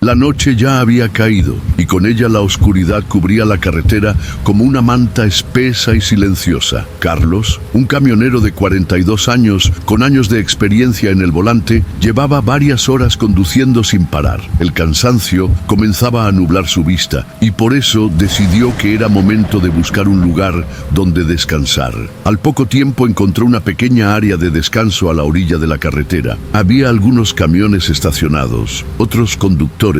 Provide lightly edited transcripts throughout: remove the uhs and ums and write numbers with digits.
La noche ya había caído, y con ella la oscuridad cubría la carretera como una manta espesa y silenciosa. Carlos, un camionero de 42 años, con años de experiencia en el volante, llevaba varias horas conduciendo sin parar. El cansancio comenzaba a nublar su vista, y por eso decidió que era momento de buscar un lugar donde descansar. Al poco tiempo encontró una pequeña área de descanso a la orilla de la carretera. Había algunos camiones estacionados, otros conductores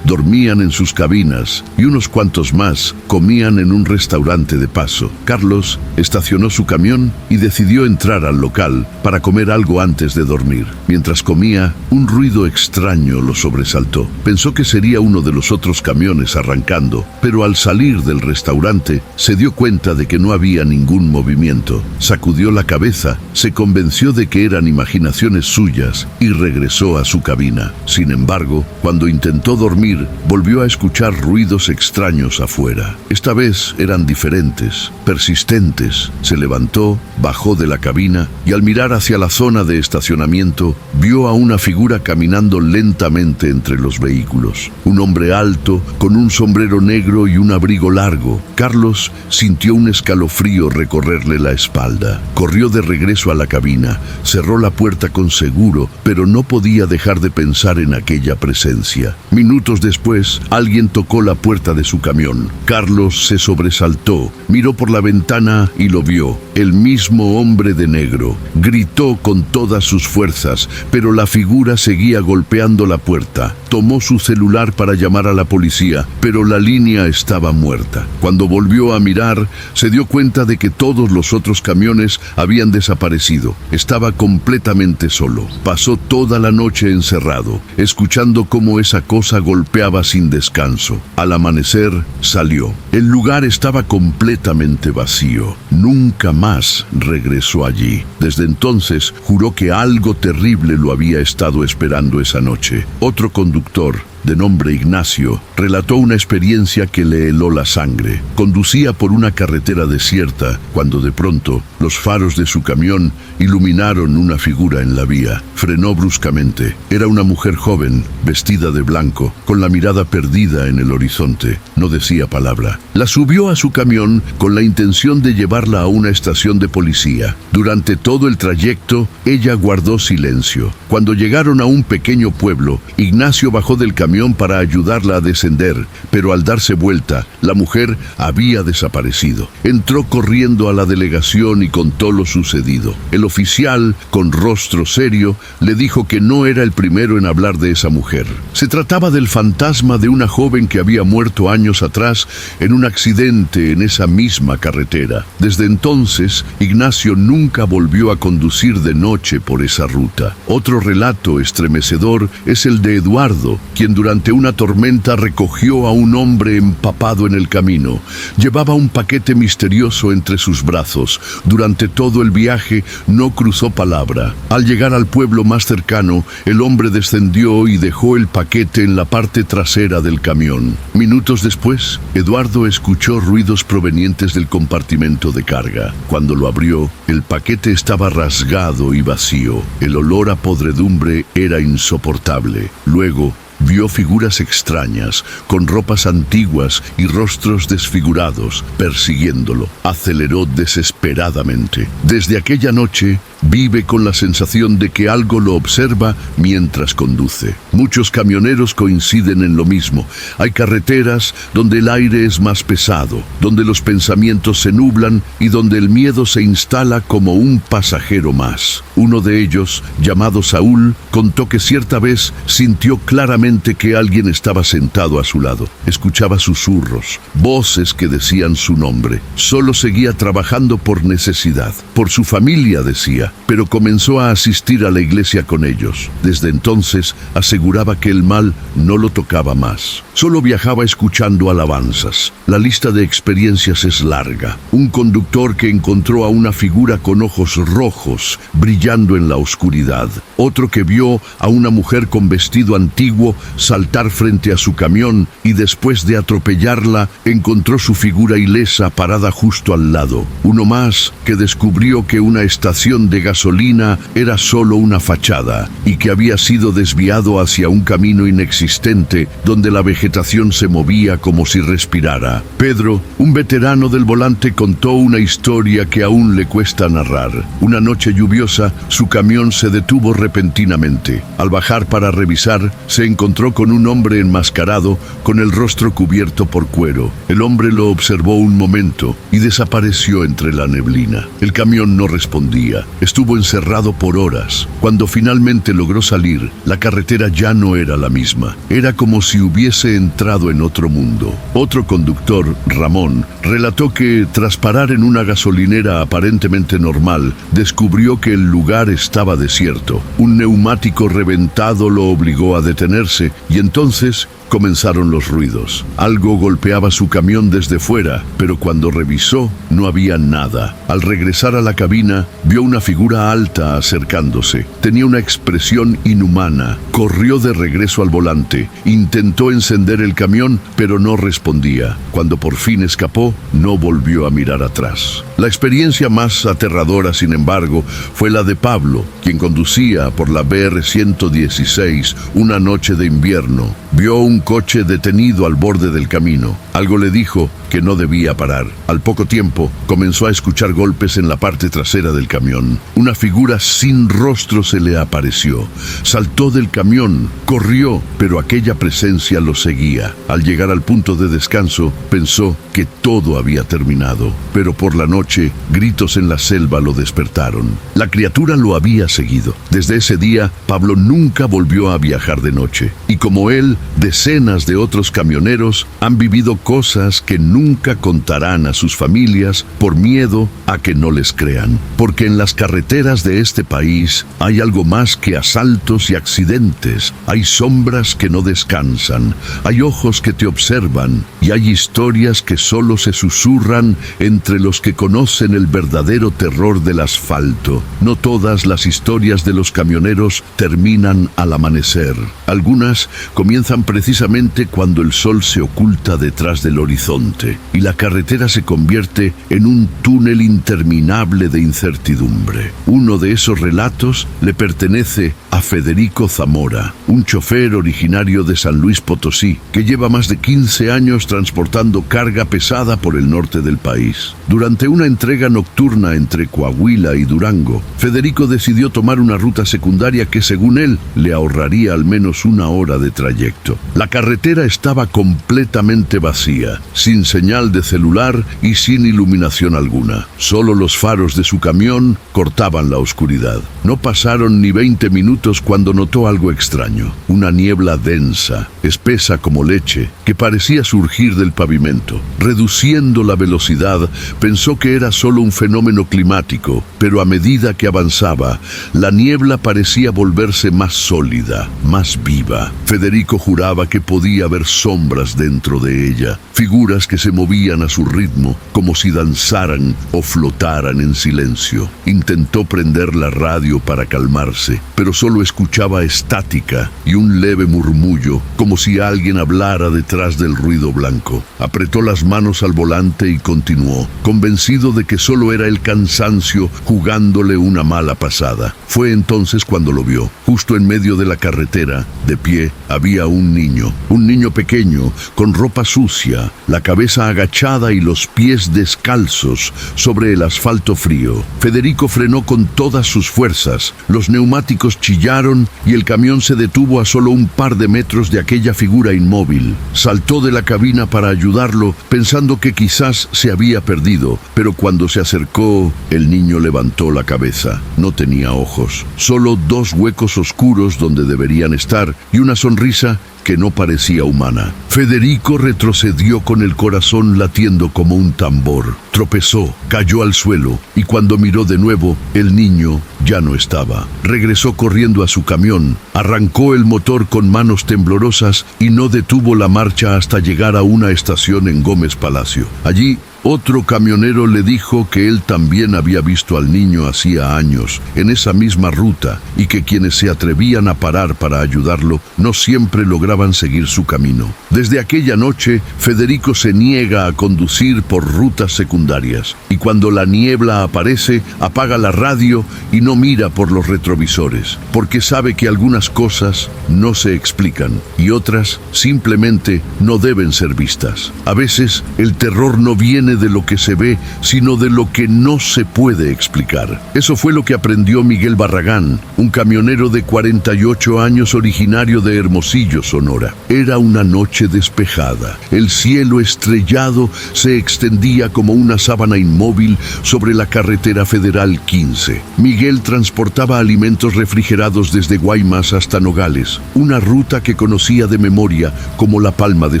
dormían en sus cabinas y unos cuantos más comían en un restaurante de paso. Carlos estacionó su camión y decidió entrar al local para comer algo antes de dormir. Mientras comía, un ruido extraño lo sobresaltó. Pensó que sería uno de los otros camiones arrancando, pero al salir del restaurante se dio cuenta de que no había ningún movimiento. Sacudió la cabeza, se convenció de que eran imaginaciones suyas y regresó a su cabina. Sin embargo, cuando intentó dormir, volvió a escuchar ruidos extraños afuera. Esta vez eran diferentes, persistentes. Se levantó, bajó de la cabina y al mirar hacia la zona de estacionamiento, vio a una figura caminando lentamente entre los vehículos. Un hombre alto, con un sombrero negro y un abrigo largo. Carlos sintió un escalofrío recorrerle la espalda. Corrió de regreso a la cabina, cerró la puerta con seguro, pero no podía dejar de pensar en aquella presencia. Minutos después, alguien tocó la puerta de su camión. Carlos se sobresaltó, miró por la ventana y lo vio. El mismo hombre de negro. Gritó con todas sus fuerzas, pero la figura seguía golpeando la puerta. Tomó su celular para llamar a la policía, pero la línea estaba muerta. Cuando volvió a mirar, se dio cuenta de que todos los otros camiones habían desaparecido. Estaba completamente solo. Pasó toda la noche encerrado, escuchando cómo esa cosa golpeaba sin descanso. Al amanecer, salió. El lugar estaba completamente vacío. Nunca más regresó allí. Desde entonces, juró que algo terrible lo había estado esperando esa noche. Otro conductor, de nombre Ignacio, relató una experiencia que le heló la sangre. Conducía por una carretera desierta cuando de pronto los faros de su camión iluminaron una figura en la vía. Frenó bruscamente. Era una mujer joven, vestida de blanco, con la mirada perdida en el horizonte. No decía palabra. La subió a su camión con la intención de llevarla a una estación de policía. Durante todo el trayecto, ella guardó silencio. Cuando llegaron a un pequeño pueblo, Ignacio bajó del camión para ayudarla a descender, pero al darse vuelta, la mujer había desaparecido. Entró corriendo a la delegación y contó lo sucedido. El oficial, con rostro serio, le dijo que no era el primero en hablar de esa mujer. Se trataba del fantasma de una joven que había muerto años atrás en un accidente en esa misma carretera. Desde entonces, Ignacio nunca volvió a conducir de noche por esa ruta. Otro relato estremecedor es el de Eduardo, quien durante una tormenta recogió a un hombre empapado en el camino. Llevaba un paquete misterioso entre sus brazos. Durante todo el viaje no cruzó palabra. Al llegar al pueblo más cercano, el hombre descendió y dejó el paquete en la parte trasera del camión. Minutos después, Eduardo escuchó ruidos provenientes del compartimento de carga. Cuando lo abrió, el paquete estaba rasgado y vacío. El olor a podredumbre era insoportable. Luego, vio figuras extrañas, con ropas antiguas y rostros desfigurados, persiguiéndolo. Aceleró desesperadamente. Desde aquella noche, vive con la sensación de que algo lo observa mientras conduce. Muchos camioneros coinciden en lo mismo. Hay carreteras donde el aire es más pesado, donde los pensamientos se nublan y donde el miedo se instala como un pasajero más. Uno de ellos, llamado Saúl, contó que cierta vez sintió claramente que alguien estaba sentado a su lado. Escuchaba susurros, voces que decían su nombre. Solo seguía trabajando por necesidad. Por su familia, decía, pero comenzó a asistir a la iglesia con ellos. Desde entonces aseguraba que el mal no lo tocaba más. Solo viajaba escuchando alabanzas. La lista de experiencias es larga. Un conductor que encontró a una figura con ojos rojos brillando en la oscuridad. Otro que vio a una mujer con vestido antiguo saltar frente a su camión y después de atropellarla encontró su figura ilesa parada justo al lado. Uno más que descubrió que una estación de gasolina era solo una fachada y que había sido desviado hacia un camino inexistente donde la vegetación se movía como si respirara. Pedro, un veterano del volante, contó una historia que aún le cuesta narrar. Una noche lluviosa, su camión se detuvo repentinamente. Al bajar para revisar, se encontró con un hombre enmascarado con el rostro cubierto por cuero. El hombre lo observó un momento y desapareció entre la neblina. El camión no respondía. Estuvo encerrado por horas. Cuando finalmente logró salir, la carretera ya no era la misma. Era como si hubiese entrado en otro mundo. Otro conductor, Ramón, relató que tras parar en una gasolinera aparentemente normal, descubrió que el lugar estaba desierto. Un neumático reventado lo obligó a detenerse y entonces comenzaron los ruidos. Algo golpeaba su camión desde fuera, pero cuando revisó, no había nada. Al regresar a la cabina, vio una figura alta acercándose. Tenía una expresión inhumana. Corrió de regreso al volante. Intentó encender el camión, pero no respondía. Cuando por fin escapó, no volvió a mirar atrás. La experiencia más aterradora, sin embargo, fue la de Pablo, quien conducía por la BR-116 una noche de invierno. Vio un coche detenido al borde del camino. Algo le dijo que no debía parar. Al poco tiempo, comenzó a escuchar golpes en la parte trasera del camión. Una figura sin rostro se le apareció. Saltó del camión, corrió, pero aquella presencia lo seguía. Al llegar al punto de descanso, pensó que todo había terminado. Pero por la noche, gritos en la selva lo despertaron. La criatura lo había seguido. Desde ese día, Pablo nunca volvió a viajar de noche. Y como él, decenas de otros camioneros han vivido cosas que nunca contarán a sus familias por miedo a que no les crean. Porque en las carreteras de este país hay algo más que asaltos y accidentes. Hay sombras que no descansan, hay ojos que te observan y hay historias que solo se susurran entre los que conocen el verdadero terror del asfalto. No todas las historias de los camioneros terminan al amanecer. Algunas comienzan precisamente cuando el sol se oculta detrás del horizonte y la carretera se convierte en un túnel interminable de incertidumbre. Uno de esos relatos le pertenece a Federico Zamora, un chofer originario de San Luis Potosí, que lleva más de 15 años transportando carga pesada por el norte del país. Durante una entrega nocturna entre Coahuila y Durango, Federico decidió tomar una ruta secundaria que, según él, le ahorraría al menos una hora de trayecto. La carretera estaba completamente vacía, sin señal de celular y sin iluminación alguna. Solo los faros de su camión cortaban la oscuridad. No pasaron ni 20 minutos cuando notó algo extraño. Una niebla densa, espesa como leche, que parecía surgir del pavimento. Reduciendo la velocidad, pensó que era solo un fenómeno climático, pero a medida que avanzaba, la niebla parecía volverse más sólida, más viva. Federico juraba que podía ver sombras dentro de ella, figuras que se movían a su ritmo, como si danzaran o flotaran en silencio. Intentó prender la radio para calmarse, pero solo escuchaba estática y un leve murmullo, como si alguien hablara detrás del ruido blanco. Apretó las manos al volante y continuó, convencido de que solo era el cansancio jugándole una mala pasada. Fue entonces cuando lo vio. Justo en medio de la carretera, de pie, había un niño pequeño, con ropa sucia, la cabeza agachada y los pies descalzos sobre el asfalto frío. Federico frenó con todas sus fuerzas. Los neumáticos chillaron y el camión se detuvo a solo un par de metros de aquella figura inmóvil. Saltó de la cabina para ayudarlo, pensando que quizás se había perdido, pero cuando se acercó, el niño levantó la cabeza. No tenía ojos, solo dos huecos oscuros donde deberían estar y una sonrisa que no parecía humana. Federico retrocedió con el corazón latiendo como un tambor. Tropezó, cayó al suelo y cuando miró de nuevo, el niño ya no estaba. Regresó corriendo a su camión, arrancó el motor con manos temblorosas y no detuvo la marcha hasta llegar a una estación en Gómez Palacio. Allí, otro camionero le dijo que él también había visto al niño hacía años, en esa misma ruta, y que quienes se atrevían a parar para ayudarlo no siempre lograban lograban seguir su camino. Desde aquella noche, Federico se niega a conducir por rutas secundarias, y cuando la niebla aparece, apaga la radio y no mira por los retrovisores, porque sabe que algunas cosas no se explican y otras simplemente no deben ser vistas. A veces, el terror no viene de lo que se ve, sino de lo que no se puede explicar. Eso fue lo que aprendió Miguel Barragán, un camionero de 48 años originario de Hermosillo, Sonora. Era una noche despejada. El cielo estrellado se extendía como una sábana inmóvil sobre la carretera federal 15. Miguel transportaba alimentos refrigerados desde Guaymas hasta Nogales, una ruta que conocía de memoria como la palma de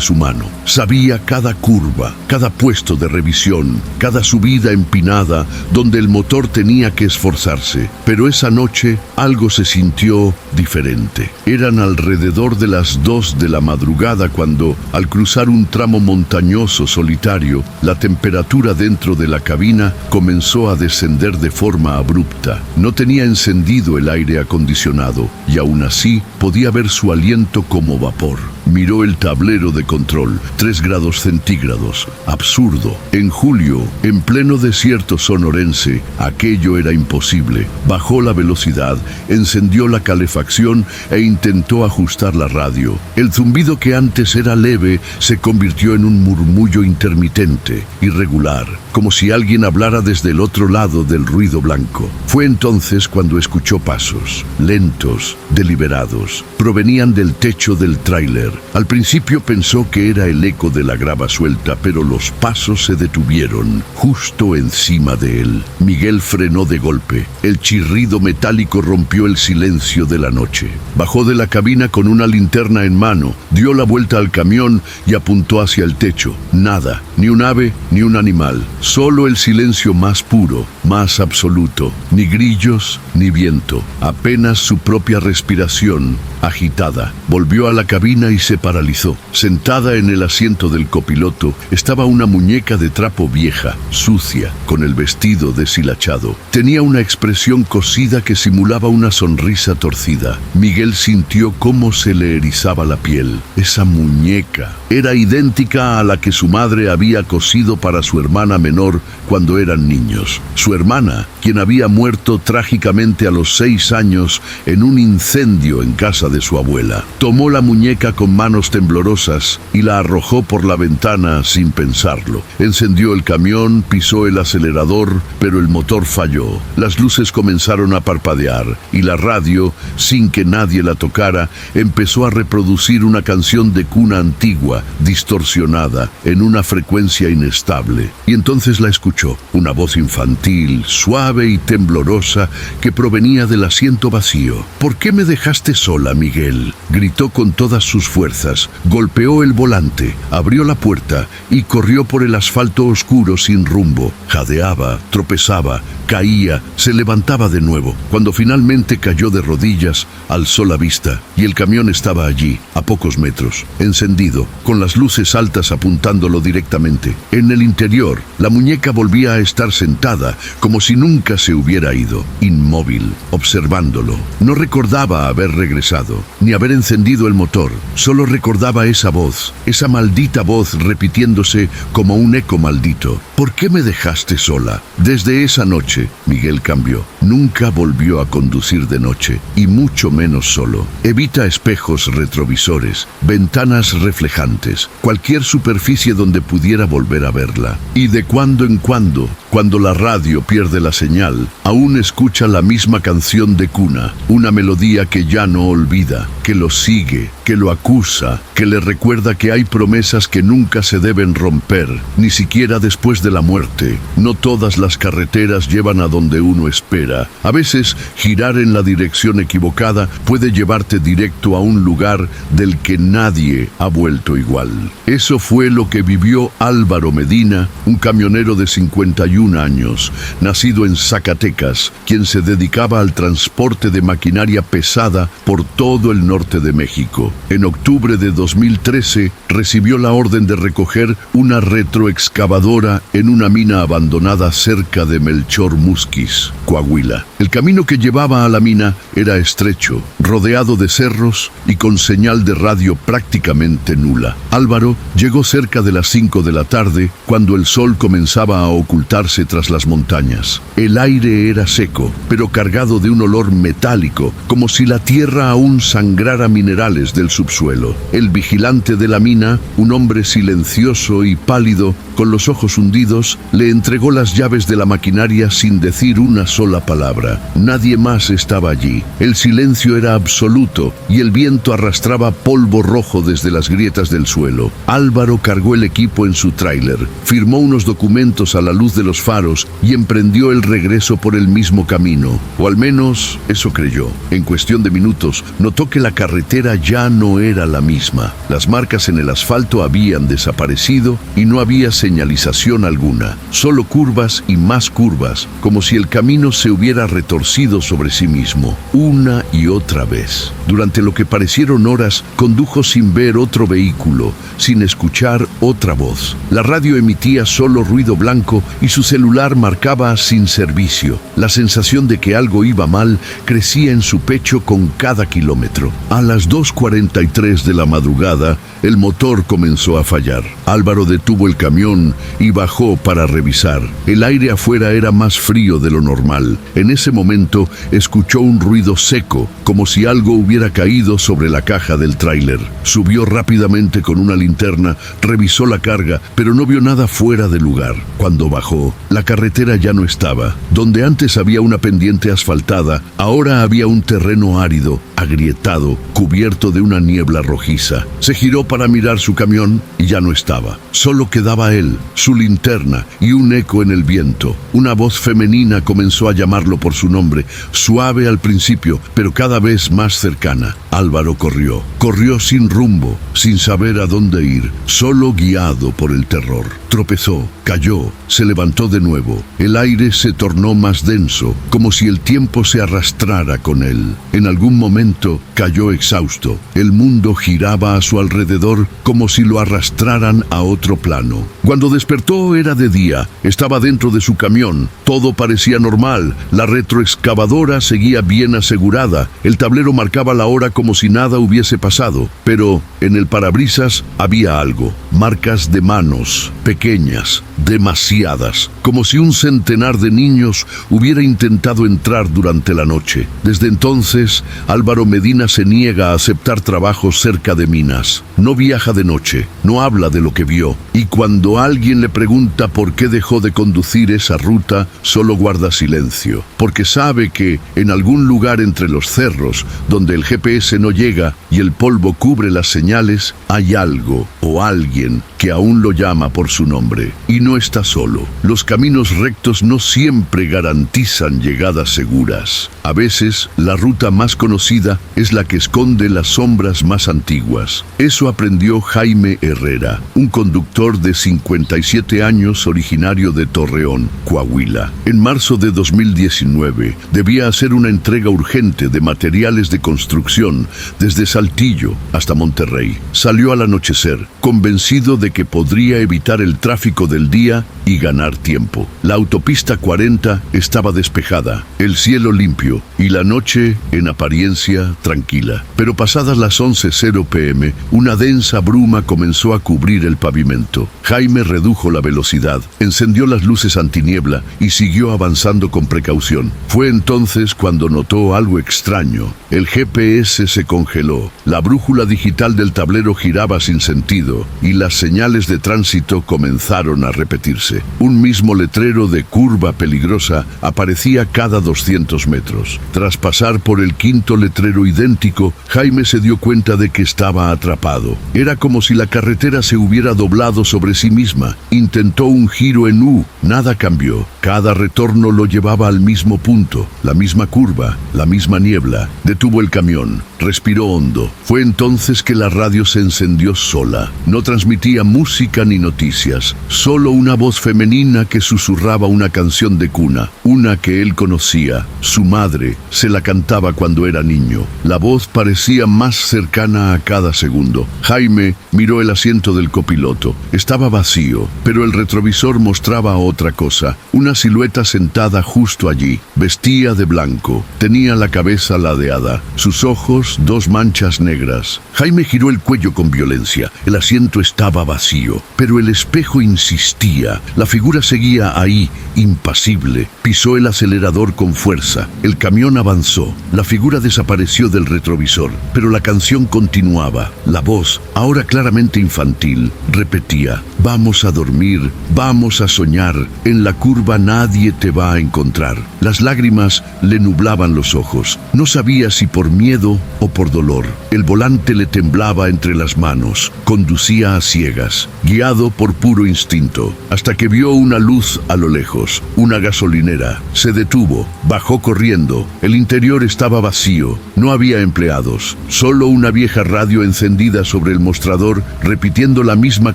su mano. Sabía cada curva, cada puesto de revisión, cada subida empinada donde el motor tenía que esforzarse. Pero esa noche algo se sintió diferente. Eran alrededor de las 2 de la madrugada cuando, al cruzar un tramo montañoso solitario, la temperatura dentro de la cabina comenzó a descender de forma abrupta. No tenía encendido el aire acondicionado y aún así podía ver su aliento como vapor. Miró el tablero de control, 3 grados centígrados. Absurdo. En julio, en pleno desierto sonorense, aquello era imposible. Bajó la velocidad, encendió la calefacción e intentó ajustar la radio. El zumbido que antes era leve se convirtió en un murmullo intermitente, irregular, como si alguien hablara desde el otro lado del ruido blanco. Fue entonces cuando escuchó pasos, lentos, deliberados. Provenían del techo del tráiler. Al principio pensó que era el eco de la grava suelta, pero los pasos se detuvieron justo encima de él. Miguel frenó de golpe. El chirrido metálico rompió el silencio de la noche. Bajó de la cabina con una linterna en mano, dio la vuelta al camión y apuntó hacia el techo. Nada, ni un ave, ni un animal. Solo el silencio más puro, más absoluto. Ni grillos, ni viento. Apenas su propia respiración, agitada. Volvió a la cabina y se paralizó. Sentada en el asiento del copiloto estaba una muñeca de trapo vieja, sucia, con el vestido deshilachado. Tenía una expresión cosida que simulaba una sonrisa torcida. Miguel sintió cómo se le erizaba la piel. Esa muñeca era idéntica a la que su madre había cosido para su hermana menor cuando eran niños. Su hermana, quien había muerto trágicamente a los 6 años en un incendio en casa de su abuela. Tomó la muñeca con manos temblorosas y la arrojó por la ventana sin pensarlo. Encendió el camión, pisó el acelerador, pero el motor falló. Las luces comenzaron a parpadear y la radio, sin que nadie la tocara, empezó a reproducir una canción de cuna antigua, distorsionada, en una frecuencia inestable. Y entonces la escuchó, una voz infantil, suave y temblorosa, que provenía del asiento vacío. ¿Por qué me dejaste sola, Miguel?, gritó con todas sus fuerzas. Golpeó el volante, abrió la puerta y corrió por el asfalto oscuro sin rumbo. Jadeaba, tropezaba, caía, se levantaba de nuevo. Cuando finalmente cayó de rodillas, alzó la vista y el camión estaba allí, a pocos metros, encendido, con las luces altas apuntándolo directamente. En el interior, la muñeca volvía a estar sentada, como si nunca se hubiera ido, inmóvil, observándolo. No recordaba haber regresado, ni haber encendido el motor. Solo recordaba esa voz, esa maldita voz repitiéndose como un eco maldito. ¿Por qué me dejaste sola? Desde esa noche, Miguel cambió. Nunca volvió a conducir de noche, y mucho menos solo. Evita espejos retrovisores, ventanas reflejantes, cualquier superficie donde pudiera volver a verla. Y de cuando en cuando la radio pierde la señal, aún escucha la misma canción de cuna, una melodía que ya no olvida, que lo sigue, que lo acusa, que le recuerda que hay promesas que nunca se deben romper, ni siquiera después de la muerte. No todas las carreteras llevan a donde uno espera. A veces, girar en la dirección equivocada puede llevarte directo a un lugar del que nadie ha vuelto igual. Eso fue lo que vivió Álvaro Medina, un camionero de 51 años, nacido en Zacatecas, quien se dedicaba al transporte de maquinaria pesada por todo el norte de México. En octubre de 2013 recibió la orden de recoger una retroexcavadora en una mina abandonada cerca de Melchor, por Musquis, Coahuila. El camino que llevaba a la mina era estrecho, rodeado de cerros y con señal de radio prácticamente nula. Álvaro llegó cerca de las 5 de la tarde, cuando el sol comenzaba a ocultarse tras las montañas. El aire era seco, pero cargado de un olor metálico, como si la tierra aún sangrara minerales del subsuelo. El vigilante de la mina, un hombre silencioso y pálido, con los ojos hundidos, le entregó las llaves de la maquinaria sin decir una sola palabra. Nadie más estaba allí. El silencio era absoluto y el viento arrastraba polvo rojo desde las grietas del suelo. Álvaro cargó el equipo en su tráiler, firmó unos documentos a la luz de los faros y emprendió el regreso por el mismo camino. O al menos eso creyó. En cuestión de minutos, notó que la carretera ya no era la misma. Las marcas en el asfalto habían desaparecido y no había señalización alguna, solo curvas y más curvas, como si el camino se hubiera retorcido sobre sí mismo, una y otra vez. Durante lo que parecieron horas, condujo sin ver otro vehículo, sin escuchar otra voz. La radio emitía solo ruido blanco y su celular marcaba sin servicio. La sensación de que algo iba mal crecía en su pecho con cada kilómetro. A las 2:43 de la madrugada, el motor comenzó a fallar. Álvaro detuvo el camión y bajó para revisar. El aire afuera era más frío de lo normal. En ese momento escuchó un ruido seco, como si algo hubiera caído sobre la caja del tráiler. Subió rápidamente con una linterna, revisó la carga, pero no vio nada fuera de lugar. Cuando bajó, la carretera ya no estaba. Donde antes había una pendiente asfaltada, ahora había un terreno árido, agrietado, cubierto de una niebla rojiza. Se giró para mirar su camión y ya no estaba. Solo quedaba él, su linterna y un eco en el viento. Una voz femenina comenzó a llamarlo por su nombre, suave al principio, pero cada vez más cercana. Álvaro corrió. Corrió sin rumbo, sin saber a dónde ir, solo guiado por el terror. Tropezó, cayó, se levantó de nuevo. El aire se tornó más denso, como si el tiempo se arrastrara con él. En algún momento cayó exhausto. El mundo giraba a su alrededor como si lo arrastraran a otro plano. Cuando despertó era de día. Estaba dentro de su camión. Todo parecía normal. La retroexcavadora seguía bien asegurada. El tablero marcaba la hora como si nada hubiese pasado. Pero en el parabrisas había algo. Marcas de manos, pequeñas, demasiadas, como si un centenar de niños hubiera intentado entrar durante la noche. Desde entonces, Álvaro Medina se niega a aceptar trabajos cerca de minas. No viaja de noche, no habla de lo que vio, y cuando alguien le pregunta por qué dejó de conducir esa ruta, solo guarda silencio, porque sabe que en algún lugar entre los cerros, donde el GPS no llega y el polvo cubre las señales, hay algo o alguien que aún lo llama por su nombre. Y no está solo. Los caminos rectos no siempre garantizan llegadas seguras. A veces, la ruta más conocida es la que esconde las sombras más antiguas. Eso aprendió Jaime Herrera, un conductor de 57 años originario de Torreón, Coahuila. En marzo de 2019, debía hacer una entrega urgente de materiales de construcción desde Saltillo hasta Monterrey. Salió al anochecer, convencido de que podría evitar el tráfico del día y ganar tiempo. La autopista 40 estaba despejada, el cielo limpio y la noche, en apariencia, tranquila. Pero pasadas las 11:00 p.m., una densa bruma comenzó a cubrir el pavimento. Jaime redujo la velocidad, encendió las luces antiniebla y siguió avanzando con precaución. Fue entonces cuando notó algo extraño. El GPS se congeló, la brújula digital del tablero giraba sin sentido y las señales de tránsito comenzaron a repetirse. Un mismo letrero de curva peligrosa aparecía cada 200 metros. Tras pasar por el quinto letrero idéntico, Jaime se dio cuenta de que estaba atrapado. Era como si la carretera se hubiera doblado sobre sí misma. Intentó un giro en U, nada cambió. Cada retorno lo llevaba al mismo punto, la misma curva, la misma niebla. Detuvo el camión, respiró hondo. Fue entonces que la radio se encendió sola. No transmitía música ni noticias, solo una voz femenina que susurraba una canción de cuna, una que él conocía. Su madre se la cantaba cuando era niño. La voz parecía más cercana a cada segundo. Jaime miró el asiento del copiloto. Estaba vacío, pero el retrovisor mostraba otra cosa. Una silueta sentada justo allí. Vestía de blanco. Tenía la cabeza ladeada. Sus ojos, dos manchas negras. Jaime giró el cuello con violencia. El asiento estaba vacío, pero el espejo insistía. La figura seguía ahí, impasible. Pisó el acelerador con fuerza. El camión avanzó. La figura desapareció del retrovisor, pero la canción continuaba. La voz, ahora claramente infantil, repetía: vamos a dormir, vamos a soñar, en la curva nadie te va a encontrar. Las lágrimas le nublaban los ojos. No sabía si por miedo o por dolor. El volante le temblaba entre las manos. Conducía a ciegas, guiado por puro instinto, hasta que vio una luz a lo lejos, una gasolinera. Se detuvo, bajó corriendo. El interior estaba vacío, no había empleados, solo una vieja radio encendida sobre el mostrador, repitiendo la misma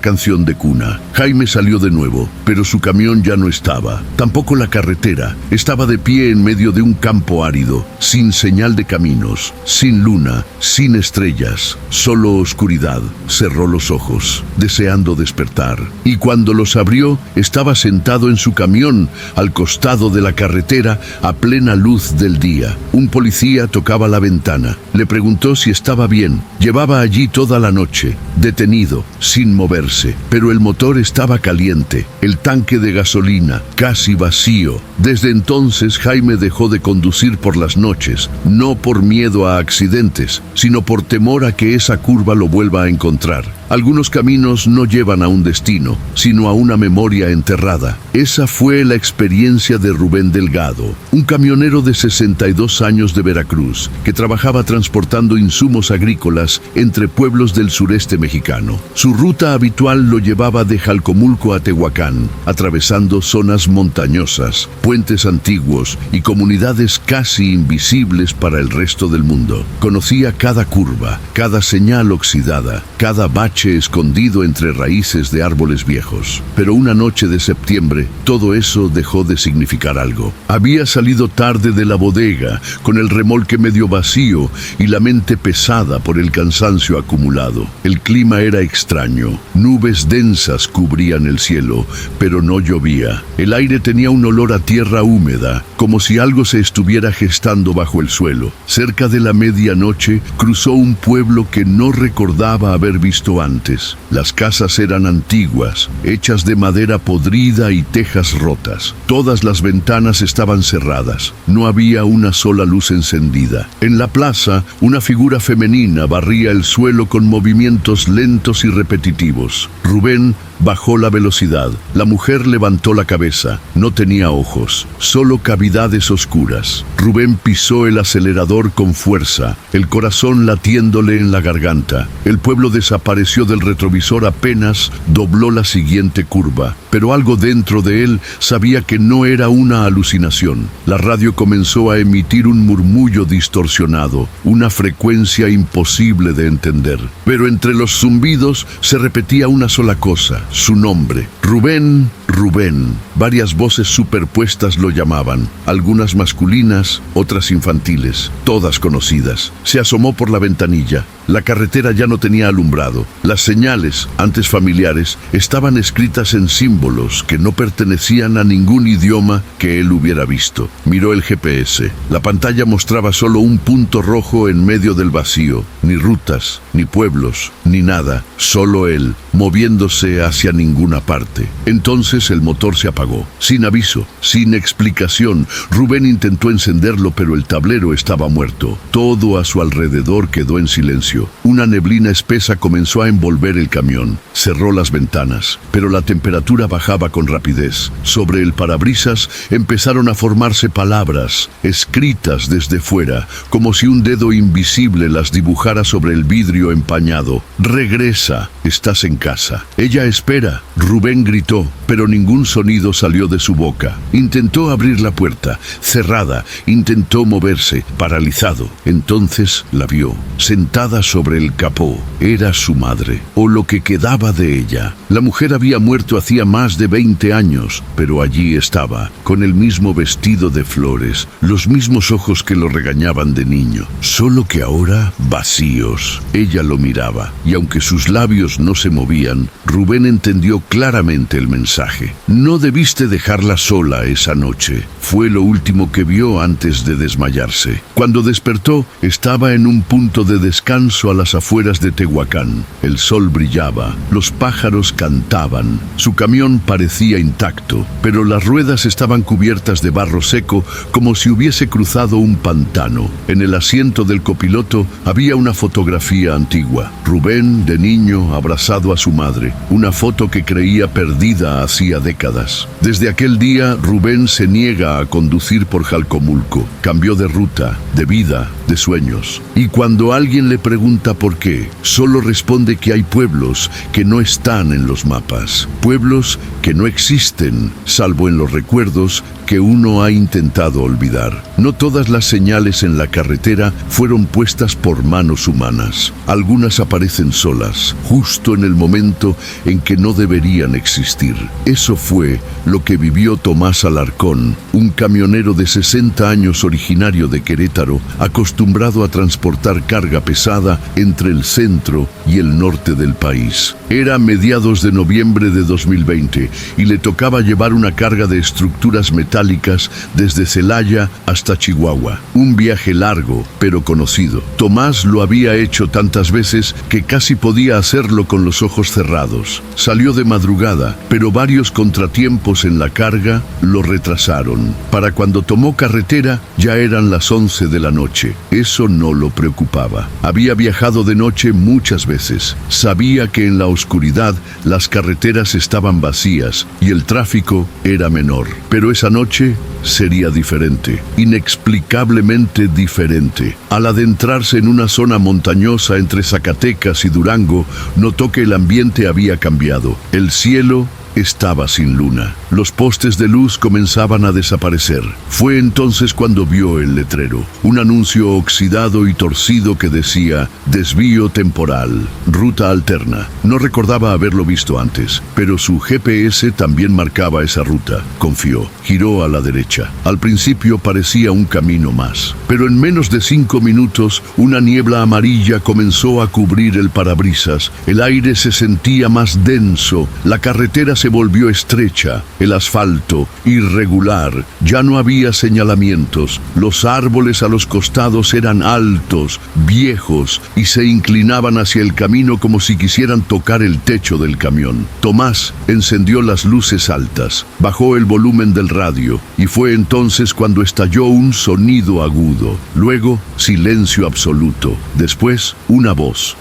canción de cuna. Jaime salió de nuevo, pero su camión ya no estaba. Tampoco la carretera. Estaba de pie en medio de un campo árido, sin señal de caminos, sin luna, sin estrellas, solo oscuridad. Cerró los ojos, deseando despertar. Y cuando los abrió, estaba sentado en su camión, al costado de la carretera, a plena luz del día. Un policía tocaba la ventana. Le preguntó si estaba bien. Llevaba allí toda la noche, detenido, sin moverse, pero el motor estaba caliente, el tanque de gasolina casi vacío. Desde entonces Jaime dejó de conducir por las noches, no por miedo a accidentes, sino por temor a que esa curva lo vuelva a encontrar. Algunos caminos no llevan a un destino, sino a una memoria enterrada. Esa fue la experiencia de Rubén Delgado, un camionero de 62 años de Veracruz, que trabajaba transportando insumos agrícolas entre pueblos del sureste mexicano. Su ruta habitual lo llevaba de Jalcomulco a Tehuacán, atravesando zonas montañosas, puentes antiguos y comunidades casi invisibles para el resto del mundo. Conocía cada curva, cada señal oxidada, cada bache escondido entre raíces de árboles viejos. Pero una noche de septiembre, todo eso dejó de significar algo. Había salido tarde de la bodega, con el remolque medio vacío y la mente pesada por el cansancio acumulado. El clima era extraño. Nubes densas cubrían el cielo, pero no llovía. El aire tenía un olor a tierra húmeda, como si algo se estuviera gestando bajo el suelo. Cerca de la medianoche, cruzó un pueblo que no recordaba haber visto antes. Las casas eran antiguas, hechas de madera podrida y tejas rotas. Todas las ventanas estaban cerradas. No había una sola luz encendida. En la plaza, una figura femenina barría el suelo con movimientos lentos y repetitivos. Rubén bajó la velocidad. La mujer levantó la cabeza. No tenía ojos, solo cavidades oscuras. Rubén pisó el acelerador con fuerza, el corazón latiéndole en la garganta. El pueblo desapareció del retrovisor apenas dobló la siguiente curva, pero algo dentro de él sabía que no era una alucinación. La radio comenzó a emitir un murmullo distorsionado, una frecuencia imposible de entender. Pero entre los zumbidos se repetía una sola cosa: su nombre. Rubén, Rubén. Varias voces superpuestas lo llamaban, algunas masculinas, otras infantiles, todas conocidas. Se asomó por la ventanilla. La carretera ya no tenía alumbrado. Las señales, antes familiares, estaban escritas en símbolos que no pertenecían a ningún idioma que él hubiera visto. Miró el GPS. La pantalla mostraba solo un punto rojo en medio del vacío. Ni rutas, ni pueblos, ni nada. Solo él, moviéndose hacia ninguna parte. Entonces el motor se apagó. Sin aviso, sin explicación. Rubén intentó encenderlo, pero el tablero estaba muerto. Todo a su alrededor quedó en silencio. Una neblina espesa comenzó a envolver el camión. Cerró las ventanas, pero la temperatura bajaba con rapidez. Sobre el parabrisas empezaron a formarse palabras, escritas desde fuera, como si un dedo invisible las dibujara sobre el vidrio empañado. Regresa, estás en casa. Ella espera. Rubén gritó, pero ningún sonido salió de su boca. Intentó abrir la puerta, cerrada. Intentó moverse, paralizado. Entonces la vio, sentada sobre el capó. Era su madre, o lo que quedaba de ella. La mujer había muerto hacía más de 20 años, pero allí estaba, con el mismo vestido de flores, los mismos ojos que lo regañaban de niño, solo que ahora vacíos. Ella lo miraba, y aunque sus labios no se movían, Rubén entendió claramente el mensaje. No debiste dejarla sola esa noche. Fue lo último que vio antes de desmayarse. Cuando despertó, estaba en un punto de descanso a las afueras de Tehuacán. El sol brillaba, los pájaros cantaban, su camión parecía intacto, pero las ruedas estaban cubiertas de barro seco como si hubiese cruzado un pantano. En el asiento del copiloto había una fotografía antigua. Rubén, de niño, abrazado a su madre, una foto que creía perdida hacía décadas. Desde aquel día, Rubén se niega a conducir por Jalcomulco. Cambió de ruta, de vida, de sueños. Y cuando alguien le pregunta por qué, solo responde que hay pueblos que no están en los mapas. Pueblos que no existen, salvo en los recuerdos que uno ha intentado olvidar. No todas las señales en la carretera fueron puestas por manos humanas. Algunas aparecen solas, justo en el momento en que no deberían existir. Eso fue lo que vivió Tomás Alarcón, un camionero de 60 años originario de Querétaro, acostumbrado a transportar carga pesada entre el centro y el norte del país. Era mediados de noviembre de 2020 y le tocaba llevar una carga de estructuras metálicas desde Celaya hasta Chihuahua. Un viaje largo, pero conocido. Tomás lo había hecho tantas veces que casi podía hacerlo con los ojos cerrados. Salió de madrugada, pero varios contratiempos en la carga lo retrasaron. Para cuando tomó carretera ya eran las 11 de la noche. Eso no lo preocupaba. Había viajado de noche muchas veces. Sabía que en la oscuridad las carreteras estaban vacías y el tráfico era menor. Pero esa noche sería diferente, inexplicablemente diferente. Al adentrarse en una zona montañosa entre Zacatecas y Durango, notó que el ambiente había cambiado. El cielo estaba sin luna. Los postes de luz comenzaban a desaparecer. Fue entonces cuando vio el letrero, un anuncio oxidado y torcido que decía desvío temporal, ruta alterna. No recordaba haberlo visto antes, pero su GPS también marcaba esa ruta. Confió, giró a la derecha. Al principio parecía un camino más, pero en menos de 5 minutos una niebla amarilla comenzó a cubrir el parabrisas. El aire se sentía más denso, la carretera se volvió estrecha, el asfalto irregular, ya no había señalamientos, los árboles a los costados eran altos, viejos y se inclinaban hacia el camino como si quisieran tocar el techo del camión. Tomás encendió las luces altas, bajó el volumen del radio y fue entonces cuando estalló un sonido agudo. Luego, silencio absoluto. Después, una voz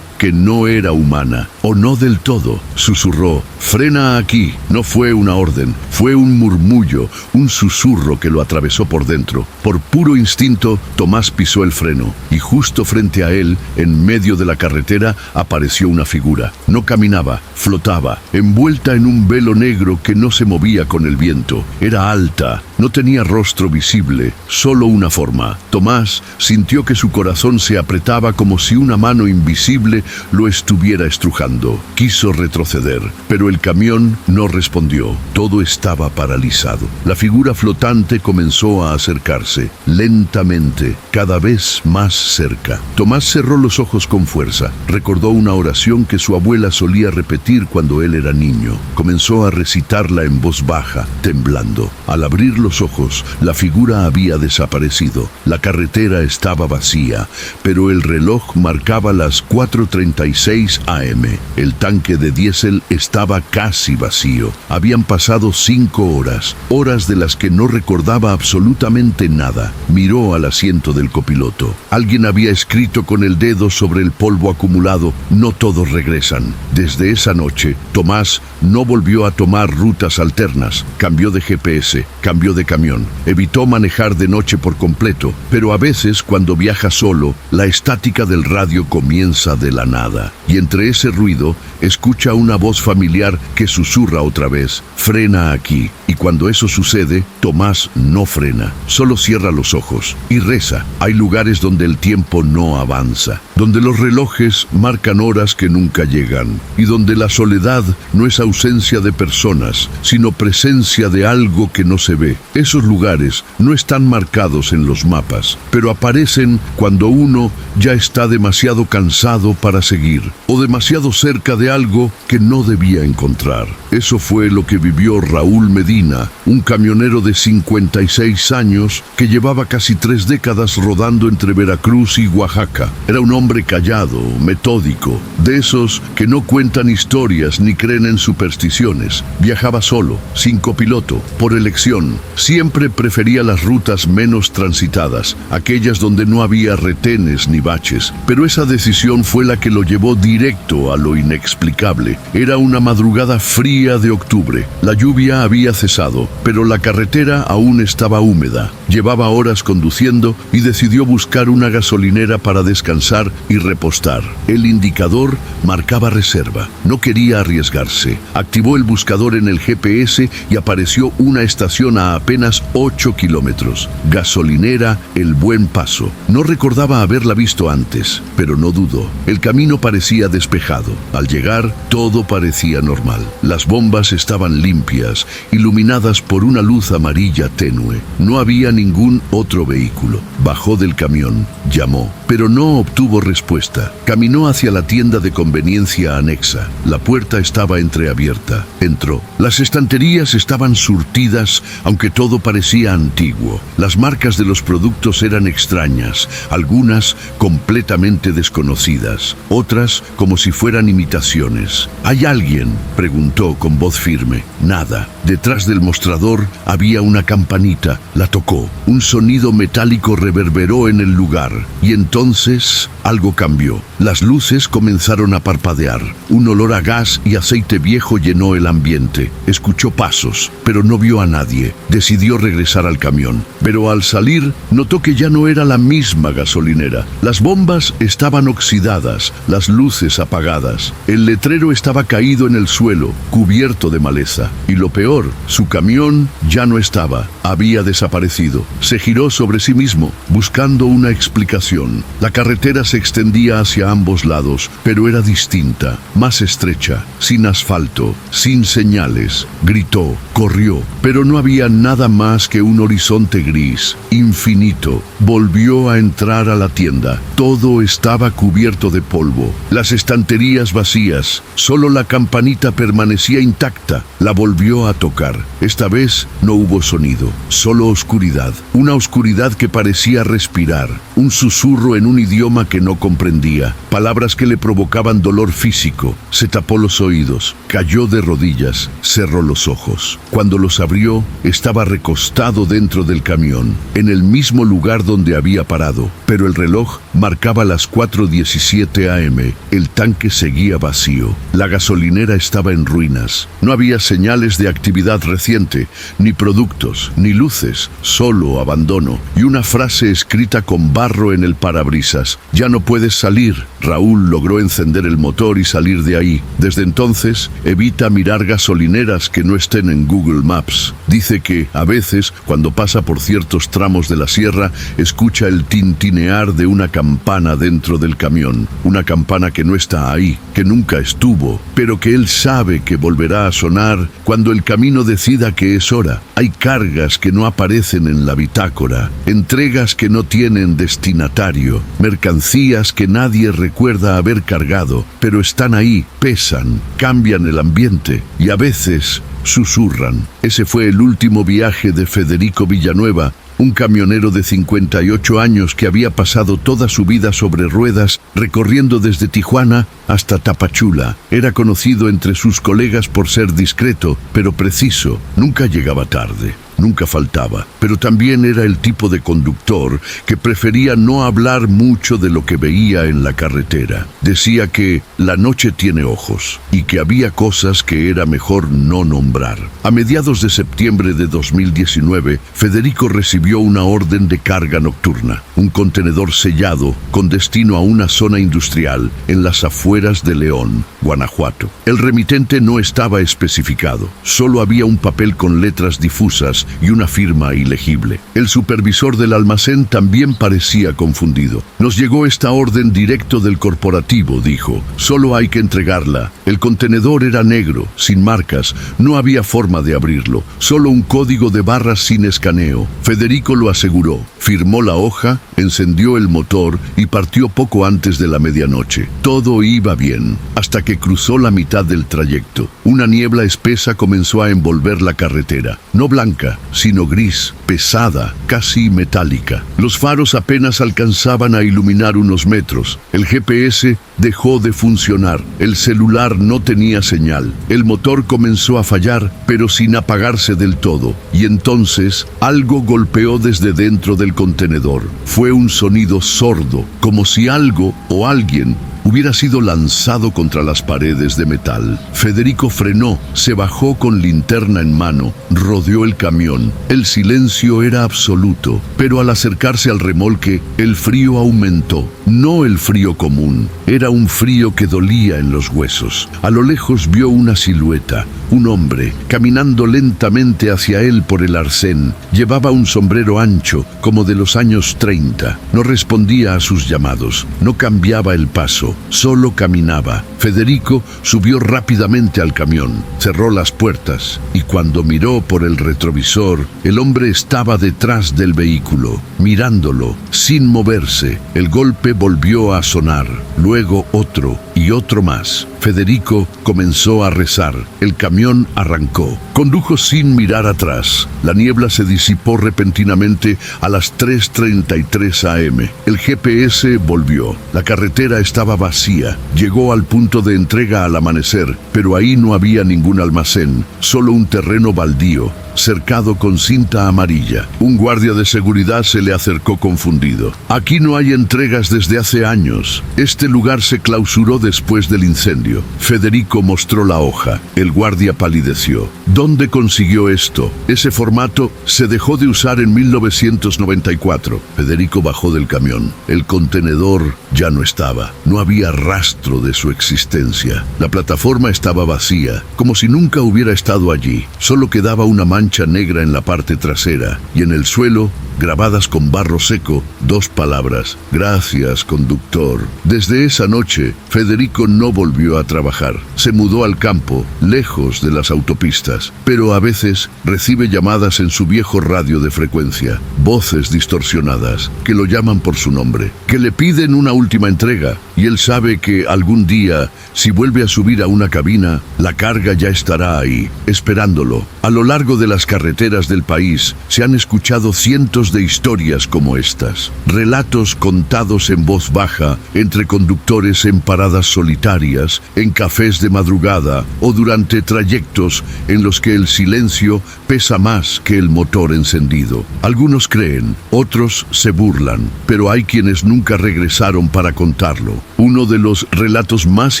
que no era humana, o no del todo. Susurró, frena aquí. No fue una orden, fue un murmullo, un susurro que lo atravesó por dentro. Por puro instinto, Tomás pisó el freno, y justo frente a él, en medio de la carretera, apareció una figura. No caminaba, flotaba, envuelta en un velo negro que no se movía con el viento. Era alta, no tenía rostro visible, solo una forma. Tomás sintió que su corazón se apretaba como si una mano invisible lo estuviera estrujando. Quiso retroceder, pero el camión no respondió. Todo estaba paralizado. La figura flotante comenzó a acercarse, lentamente, cada vez más cerca. Tomás cerró los ojos con fuerza. Recordó una oración que su abuela solía repetir cuando él era niño. Comenzó a recitarla en voz baja, temblando. Al abrir los ojos, la figura había desaparecido. La carretera estaba vacía, pero el reloj marcaba las 4:36 AM. El tanque de diésel estaba casi vacío. Habían pasado 5 horas, horas de las que no recordaba absolutamente nada. Miró al asiento del copiloto. Alguien había escrito con el dedo sobre el polvo acumulado, no todos regresan. Desde esa noche, Tomás no volvió a tomar rutas alternas. Cambió de GPS, cambió de de camión. Evitó manejar de noche por completo, pero a veces cuando viaja solo, la estática del radio comienza de la nada. Y entre ese ruido, escucha una voz familiar que susurra otra vez: frena aquí. Y cuando eso sucede, Tomás no frena, solo cierra los ojos y reza. Hay lugares donde el tiempo no avanza, donde los relojes marcan horas que nunca llegan, y donde la soledad no es ausencia de personas, sino presencia de algo que no se ve. Esos lugares no están marcados en los mapas, pero aparecen cuando uno ya está demasiado cansado para seguir, o demasiado cerca de algo que no debía encontrar. Eso fue lo que vivió Raúl Medina, un camionero de 56 años que llevaba casi 3 décadas rodando entre Veracruz y Oaxaca. Era un hombre callado, metódico, de esos que no cuentan historias ni creen en supersticiones. Viajaba solo, sin copiloto, por elección. Siempre prefería las rutas menos transitadas, aquellas donde no había retenes ni baches. Pero esa decisión fue la que lo llevó directo a lo inexplicable. Era una madrugada fría de octubre. La lluvia había cesado, pero la carretera aún estaba húmeda. Llevaba horas conduciendo y decidió buscar una gasolinera para descansar y repostar. El indicador marcaba reserva. No quería arriesgarse. Activó el buscador en el GPS y apareció una estación a apenas 8 kilómetros. Gasolinera El Buen Paso. No recordaba haberla visto antes, pero no dudó. El camino parecía despejado. Al llegar, todo parecía normal. Las bombas estaban limpias, iluminadas por una luz amarilla tenue. No había ningún otro vehículo. Bajó del camión, llamó, pero no obtuvo respuesta. Caminó hacia la tienda de conveniencia anexa. La puerta estaba entreabierta. Entró. Las estanterías estaban surtidas, aunque todo parecía antiguo. Las marcas de los productos eran extrañas, algunas completamente desconocidas, otras como si fueran imitaciones. ¿Hay alguien?, preguntó con voz firme. Nada. Detrás del mostrador había una campanita. La tocó. Un sonido metálico reverberó en el lugar. Y entonces algo cambió. Las luces comenzaron a parpadear. Un olor a gas y aceite viejo llenó el ambiente. Escuchó pasos, pero no vio a nadie. Decidió regresar al camión. Pero al salir, notó que ya no era la misma gasolinera. Las bombas estaban oxidadas, las luces apagadas. El letrero estaba caído en el suelo, cubierto de maleza. Y lo peor, su camión ya no estaba. Había desaparecido. Se giró sobre sí mismo, buscando una explicación. La carretera se extendía hacia ambos lados, pero era distinta, más estrecha, sin asfalto, sin señales. Gritó, corrió, pero no había nada más que un horizonte gris, infinito. Volvió a entrar a la tienda. Todo estaba cubierto de polvo. Las estanterías vacías. Solo la campanita permanecía intacta. La volvió a tocar. Esta vez no hubo sonido, solo oscuridad. Una oscuridad que parecía respirar. Un susurro en un idioma que no comprendía. Palabras que le provocaban dolor físico. Se tapó los oídos. Cayó de rodillas. Cerró los ojos. Cuando los abrió, estaba recostado dentro del camión, en el mismo lugar donde había parado. Pero el reloj marcaba las 4:17 a.m. El tanque seguía vacío. La gasolinera estaba en ruinas. No había señales de actividad reciente, ni productos, ni luces, solo abandono y una frase escrita con barro en el parabrisas: ya no puedes salir. Raúl logró encender el motor y salir de ahí. Desde entonces, evita mirar gasolineras que no estén en Google Maps. Dice que, a veces, cuando pasa por ciertos tramos de la sierra, escucha el tintinear de una campana dentro del camión. Una campana que no está ahí, que nunca estuvo, pero que él sabe que volverá a sonar cuando el camino decida que es hora. Hay cargas que no aparecen en la bitácora, entregas que no tienen destinatario, mercancías que nadie recuerda haber cargado, pero están ahí, pesan, cambian el ambiente y a veces susurran. Ese fue el último viaje de Federico Villanueva, un camionero de 58 años que había pasado toda su vida sobre ruedas, recorriendo desde Tijuana hasta Tapachula. Era conocido entre sus colegas por ser discreto, pero preciso. Nunca llegaba tarde. nunca faltaba, pero también era el tipo de conductor que prefería no hablar mucho de lo que veía en la carretera. Decía que la noche tiene ojos y que había cosas que era mejor no nombrar. A mediados de septiembre de 2019, Federico recibió una orden de carga nocturna, un contenedor sellado con destino a una zona industrial en las afueras de León, Guanajuato. El remitente no estaba especificado, solo había un papel con letras difusas y una firma ilegible. El supervisor del almacén también parecía confundido. Nos llegó esta orden directo del corporativo, dijo. Solo hay que entregarla. El contenedor era negro, sin marcas, no había forma de abrirlo, solo un código de barras sin escaneo. Federico lo aseguró, firmó la hoja, encendió el motor y partió poco antes de la medianoche. Todo iba bien, hasta que cruzó la mitad del trayecto. Una niebla espesa comenzó a envolver la carretera, no blanca, sino gris, pesada, casi metálica. Los faros apenas alcanzaban a iluminar unos metros. El GPS dejó de funcionar. El celular no tenía señal. El motor comenzó a fallar, pero sin apagarse del todo. Y entonces algo golpeó desde dentro del contenedor. Fue un sonido sordo, como si algo o alguien hubiera sido lanzado contra las paredes de metal. Federico frenó, se bajó con linterna en mano, rodeó el camión. El silencio era absoluto, pero al acercarse al remolque, el frío aumentó. No el frío común, era un frío que dolía en los huesos. A lo lejos vio una silueta, un hombre, caminando lentamente hacia él por el arcén. Llevaba un sombrero ancho, como de los años 30. No respondía a sus llamados, no cambiaba el paso, solo caminaba. Federico subió rápidamente al camión, cerró las puertas y cuando miró por el retrovisor, el hombre estaba detrás del vehículo, mirándolo, sin moverse. El golpe volvió a sonar, luego otro y otro más. Federico comenzó a rezar. El camión arrancó. Condujo sin mirar atrás. La niebla se disipó repentinamente a las 3:33 am. El GPS volvió. La carretera estaba vacía. Llegó al punto de entrega al amanecer, pero ahí no había ningún almacén, solo un terreno baldío, cercado con cinta amarilla. Un guardia de seguridad se le acercó confundido. Aquí no hay entregas desde hace años. Este lugar se clausuró después del incendio. Federico mostró la hoja. El guardia palideció. ¿Dónde consiguió esto? Ese formato se dejó de usar en 1994. Federico bajó del camión. El contenedor ya no estaba. No había rastro de su existencia. La plataforma estaba vacía, como si nunca hubiera estado allí. Solo quedaba una mancha negra en la parte trasera y en el suelo, grabadas con barro seco, dos palabras: gracias, conductor. Desde esa noche, Federico no volvió a trabajar. Se mudó al campo, lejos de las autopistas, pero a veces recibe llamadas en su viejo radio de frecuencia, voces distorsionadas que lo llaman por su nombre, que le piden una última entrega, y él sabe que algún día, si vuelve a subir a una cabina, la carga ya estará ahí, esperándolo. A lo largo de las carreteras del país se han escuchado cientos de historias como estas, relatos contados en voz baja entre conductores en paradas solitarias, en cafés de madrugada o durante trayectos en los que el silencio pesa más que el motor encendido. Algunos creen, otros se burlan, pero hay quienes nunca regresaron para contarlo. Uno de los relatos más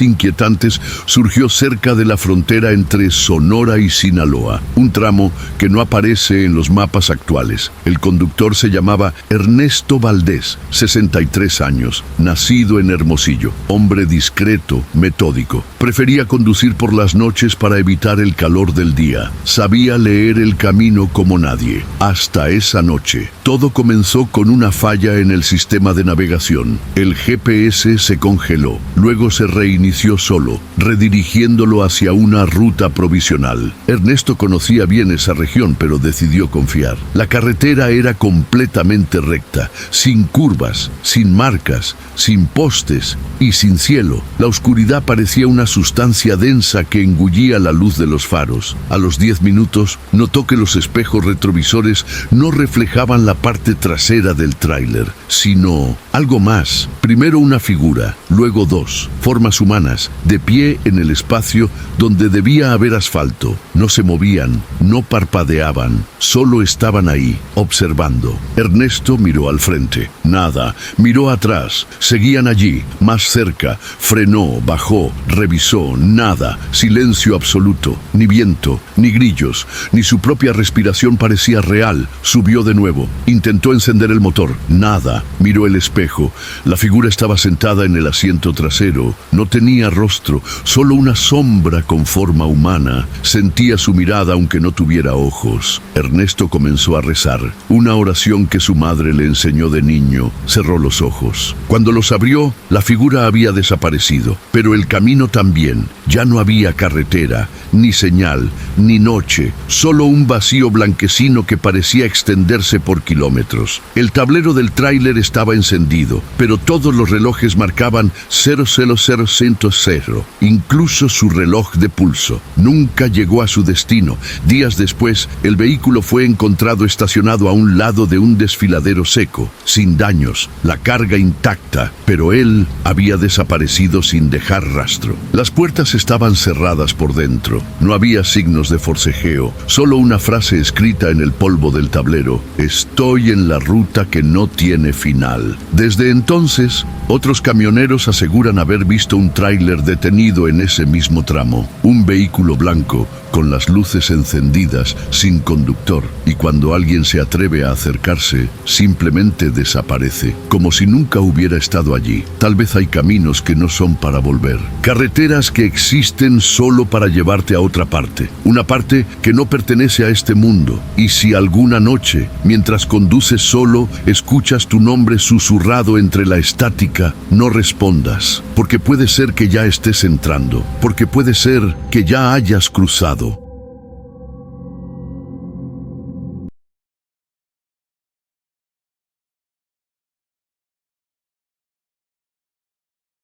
inquietantes surgió cerca de la frontera entre Sonora y Sinaloa, un tramo que no aparece en los mapas actuales. El conductor se llamaba Ernesto Valdés, 63 años, nacido en Hermosillo, hombre discreto, metódico. Prefería conducir por las noches para evitar el calor del día. Sabía leer el camino como nadie. Hasta esa noche, todo comenzó con una falla en el sistema de navegación. El GPS se congeló, luego se reinició solo, redirigiéndolo hacia una ruta provisional. Ernesto conocía bien esa región, pero decidió confiar. La carretera era completamente recta, sin curvas, sin marcas, sin postes y sin cielo. La oscuridad parecía una sustancia densa que engullía la luz de los faros. A los 10 minutos notó que los espejos retrovisores no reflejaban la parte trasera del tráiler, sino algo más. Primero una figura, luego dos, formas humanas, de pie en el espacio donde debía haber asfalto. No se movían, no parpadeaban, solo estaban ahí, observando. Ernesto miró al frente. Nada. Miró atrás. Seguían allí, más cerca. Frenó, bajó, revisó. Nada. Silencio absoluto. Ni viento, ni grillos, ni su propia respiración parecía real. Subió de nuevo. Intentó encender el motor. Nada. Miró el espejo. La figura estaba sentada en el asiento trasero. No tenía rostro, solo una sombra con forma humana. Sentía su mirada aunque no tuviera ojos. Ernesto comenzó a rezar, una oración que su madre le enseñó de niño. Cerró los ojos. Cuando los abrió, la figura había desaparecido, pero el camino también. Ya no había carretera, ni señal, ni noche, solo un vacío blanquecino que parecía extenderse por kilómetros. El tablero del tráiler estaba encendido, pero todos los relojes marcaban 00000, incluso su reloj de pulso. Nunca llegó a su destino. Días después, el vehículo fue encontrado estacionado a un lado de un desfiladero seco, sin daños, la carga intacta, pero él había desaparecido sin dejar rastro. Las puertas estaban cerradas por dentro. No había signos de forcejeo, solo una frase escrita en el polvo del tablero: estoy en la ruta que no tiene final. Desde entonces, otros camioneros aseguran haber visto un tráiler detenido en ese mismo tramo, un vehículo blanco con las luces encendidas, sin conductor, y cuando alguien se atreve a acercarse, simplemente desaparece, como si nunca hubiera estado allí. Tal vez hay caminos que no son para volver, carreteras que existen solo para llevarte a otra parte, una parte que no pertenece a este mundo. Y si alguna noche, mientras conduces solo, escuchas tu nombre susurrado entre la estática, no respondas, porque puede ser que ya estés entrando, porque puede ser que ya hayas cruzado.